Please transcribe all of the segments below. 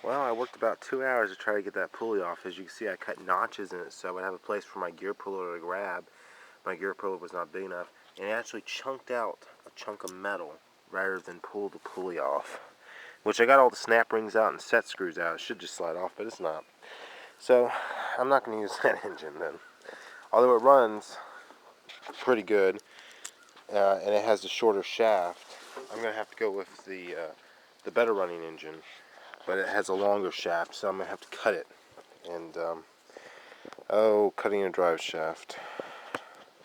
Well, I worked about 2 hours to try to get that pulley off. As you can see, I cut notches in it so I would have a place for my gear puller to grab. My gear puller was not big enough, and it actually chunked out a chunk of metal rather than pull the pulley off. Which I got all the snap rings out and set screws out. It should just slide off, but it's not. So, I'm not going to use that engine then. Although it runs pretty good, and it has a shorter shaft, I'm going to have to go with the better running engine. But it has a longer shaft, so I'm going to have to cut it. And, cutting a drive shaft.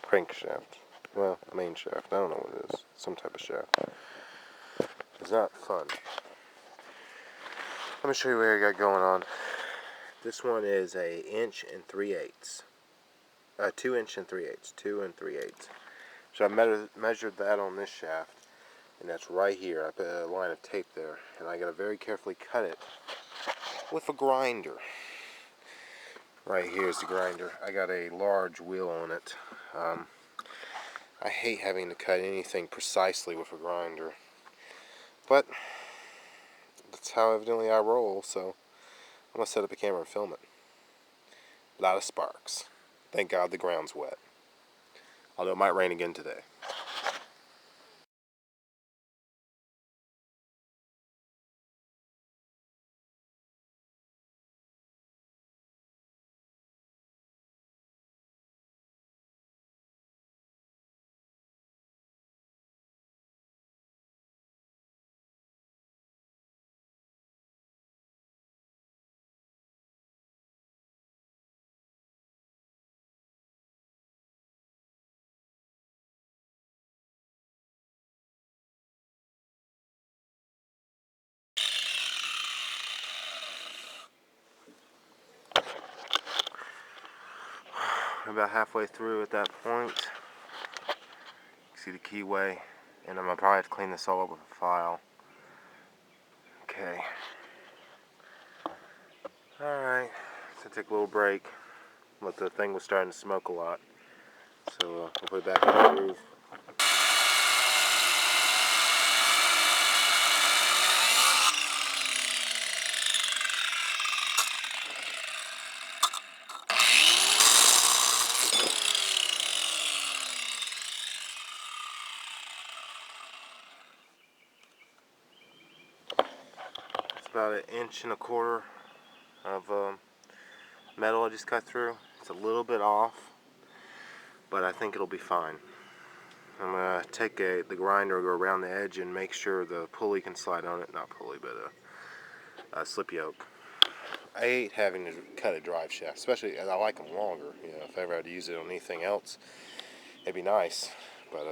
Crankshaft. Well, main shaft. I don't know what it is. Some type of shaft. It's not fun. Let me show you what I got going on. This one is a 1 inch and 3/8. 2 inch and 3/8. 2 and 3/8. So I measured that on this shaft, and that's right here. I put a line of tape there, and I got to very carefully cut it with a grinder. Right here is the grinder. I got a large wheel on it. I hate having to cut anything precisely with a grinder, but that's how evidently I roll, so I'm going to set up a camera and film it. A lot of sparks. Thank God the ground's wet. Although it might rain again today. I'm about halfway through at that point. You can see the keyway, and I'm going to probably have to clean this all up with a file. Okay. Alright, so take a little break. But the thing was starting to smoke a lot. So we'll put it back in the groove. It's about 1.25 inches of metal I just cut through. It's a little bit off, but I think it'll be fine. I'm going to take the grinder, go around the edge, and make sure the pulley can slide on it. Not pulley, but a slip yoke. I hate having to cut a drive shaft, especially as I like them longer. You know, if I ever had to use it on anything else, it'd be nice. But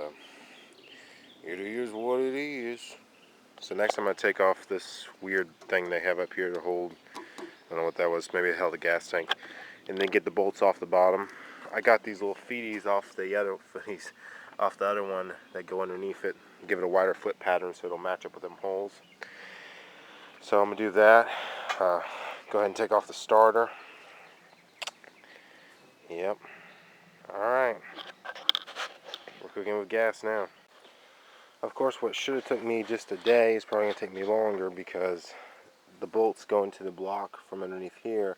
it is what it is. So next I'm going to take off this weird thing they have up here to hold. I don't know what that was. Maybe it held a gas tank. And then get the bolts off the bottom. I got these little feeties off the other one that go underneath it. Give it a wider foot pattern so it'll match up with them holes. So I'm going to do that. Go ahead and take off the starter. Yep. Alright. We're cooking with gas now. Of course, what should have took me just a day is probably going to take me longer because the bolts going to the block from underneath here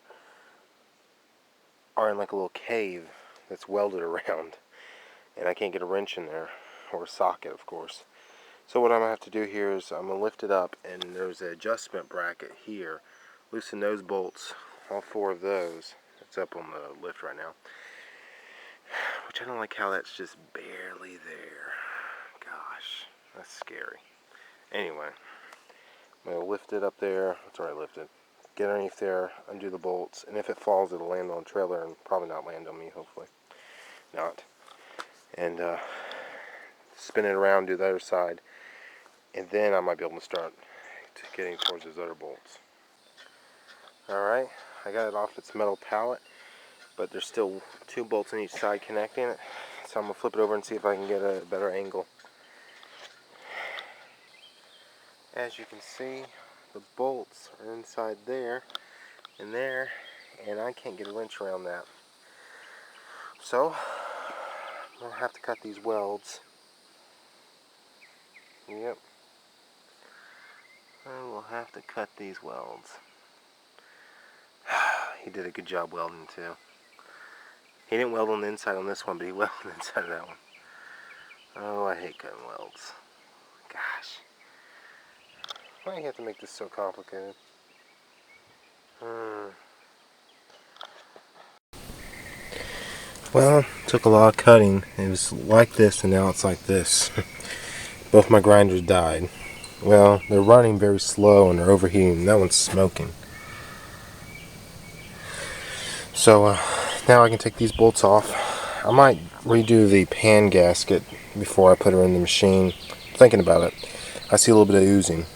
are in like a little cave that's welded around. And I can't get a wrench in there, or a socket, of course. So what I'm going to have to do here is I'm going to lift it up, and there's an adjustment bracket here. Loosen those bolts, all 4 of those. It's up on the lift right now. Which I don't like how that's just barely there. Gosh, that's scary. Anyway, I'm going to lift it up there. It's already lifted. Get underneath there, undo the bolts, and if it falls, it'll land on the trailer and probably not land on me, hopefully. Not. And spin it around, do the other side, and then I might be able to start getting towards those other bolts. Alright, I got it off its metal pallet, but there's still 2 bolts on each side connecting it, so I'm going to flip it over and see if I can get a better angle. As you can see, the bolts are inside there, and I can't get a wrench around that. So, I'm going to have to cut these welds. Yep. I will have to cut these welds. he did a good job welding too. He didn't weld on the inside on this one, but he welded on the inside of that one. Oh, I hate cutting welds. Gosh. Why do you have to make this so complicated? Well, took a lot of cutting. It was like this and now it's like this. Both my grinders died. Well, they're running very slow and they're overheating. That one's smoking. So now I can take these bolts off. I might redo the pan gasket before I put her in the machine. I'm thinking about it. I see a little bit of oozing.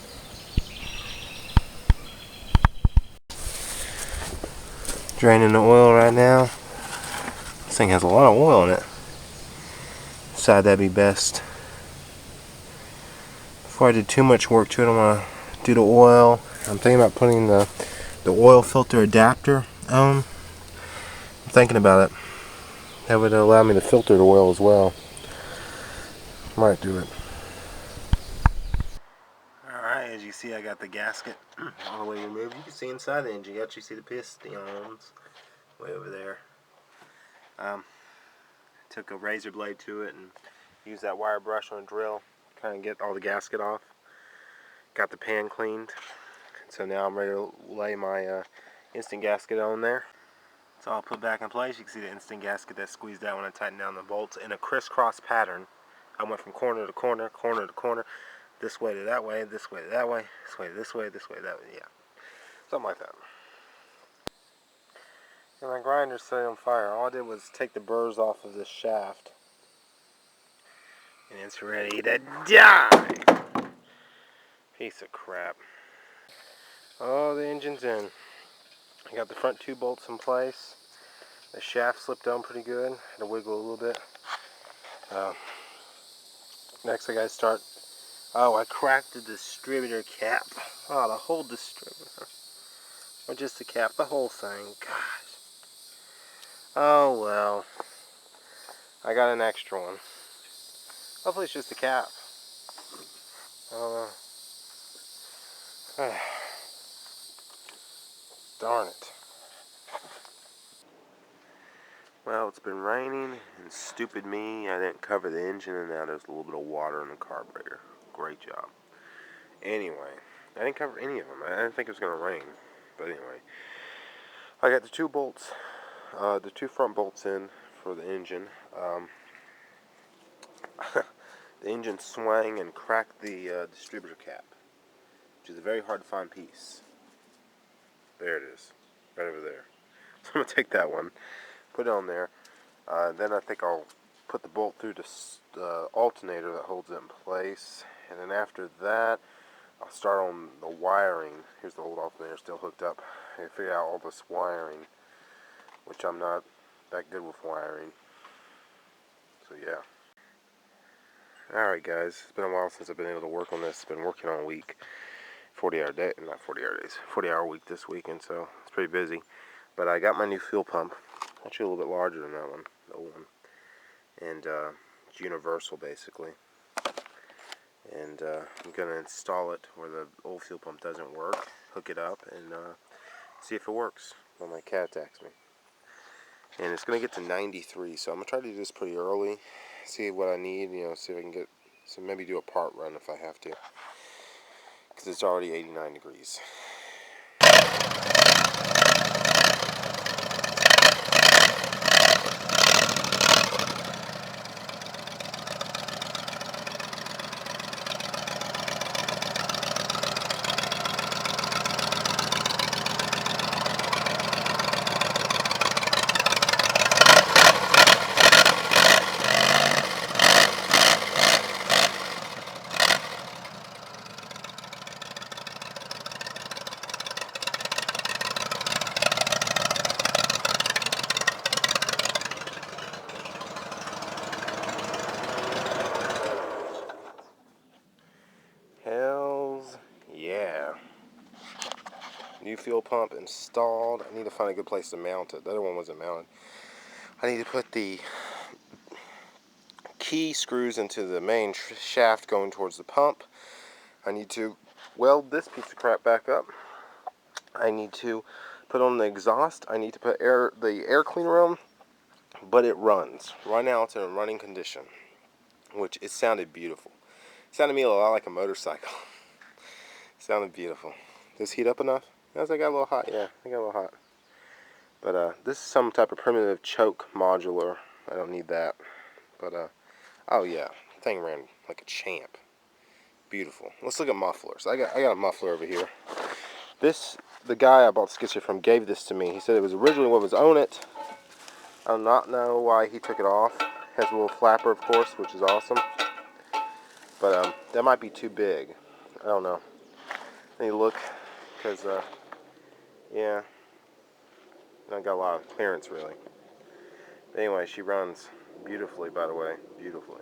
Draining the oil right now. This thing has a lot of oil in it. Decided that'd be best. Before I did too much work to it, I'm going to do the oil. I'm thinking about putting the oil filter adapter on. I'm thinking about it. That would allow me to filter the oil as well. Might do it. Alright, as you see, I got the gasket all the way removed. You can see inside the engine. You actually see the pistons way over there. Took a razor blade to it and used that wire brush on a drill, kind of get all the gasket off. Got the pan cleaned. So now I'm ready to lay my instant gasket on there. It's all put back in place. You can see the instant gasket that squeezed out when I tightened down the bolts in a crisscross pattern. I went from corner to corner, corner to corner, this way to that way, this way to that way, this way to this way, this way to that way, yeah. Something like that. And my grinder's set on fire. All I did was take the burrs off of this shaft. And it's ready to die! Piece of crap. Oh, the engine's in. I got the front two bolts in place. The shaft slipped down pretty good. Had to wiggle a little bit. Next I gotta start. Oh, I cracked the distributor cap. Oh, the whole distributor. Or just the cap, the whole thing. Gosh. Oh well. I got an extra one. Hopefully it's just the cap. I don't know. Darn it. Well, it's been raining, and stupid me, I didn't cover the engine, and now there's a little bit of water in the carburetor. Great job. Anyway, I didn't cover any of them. I didn't think it was going to rain. But anyway, I got the two bolts, the two front bolts in for the engine. The engine swung and cracked the distributor cap, which is a very hard to find piece. There it is, right over there. So I'm going to take that one, put it on there. Then I think I'll put the bolt through the alternator that holds it in place. And then after that, I'll start on the wiring. Here's the old alternator still hooked up. I figure out all this wiring, which I'm not that good with wiring. So yeah. Alright guys, it's been a while since I've been able to work on this. Been working on a week. 40-hour day, not 40-hour days. 40-hour week this weekend, so it's pretty busy. But I got my new fuel pump. Actually a little bit larger than that one, the old one. And it's universal basically. And I'm going to install it where the old fuel pump doesn't work, hook it up, and see if it works when my cat attacks me. And it's going to get to 93, so I'm going to try to do this pretty early, see what I need, see if I can get, so maybe do a part run if I have to, because it's already 89 degrees. Hells yeah. New fuel pump installed. I need to find a good place to mount it. The other one wasn't mounted. I need to put the key screws into the main shaft going towards the pump. I need to weld this piece of crap back up. I need to put on the exhaust. I need to put the air cleaner on, but it runs. Right now it's in running condition, which it sounded beautiful. It sounded to me a lot like a motorcycle. It sounded beautiful. Does this heat up enough? As I got a little hot, yeah, I got a little hot. But this is some type of primitive choke modular. I don't need that. But oh yeah, thing ran like a champ. Beautiful. Let's look at mufflers. I got a muffler over here. The guy I bought the skid steer from gave this to me. He said it was originally what was on it. I do not know why he took it off. It has a little flapper, of course, which is awesome. But that might be too big. I don't know. Let me look, because yeah, I got a lot of clearance really. But anyway, she runs beautifully, by the way, beautifully.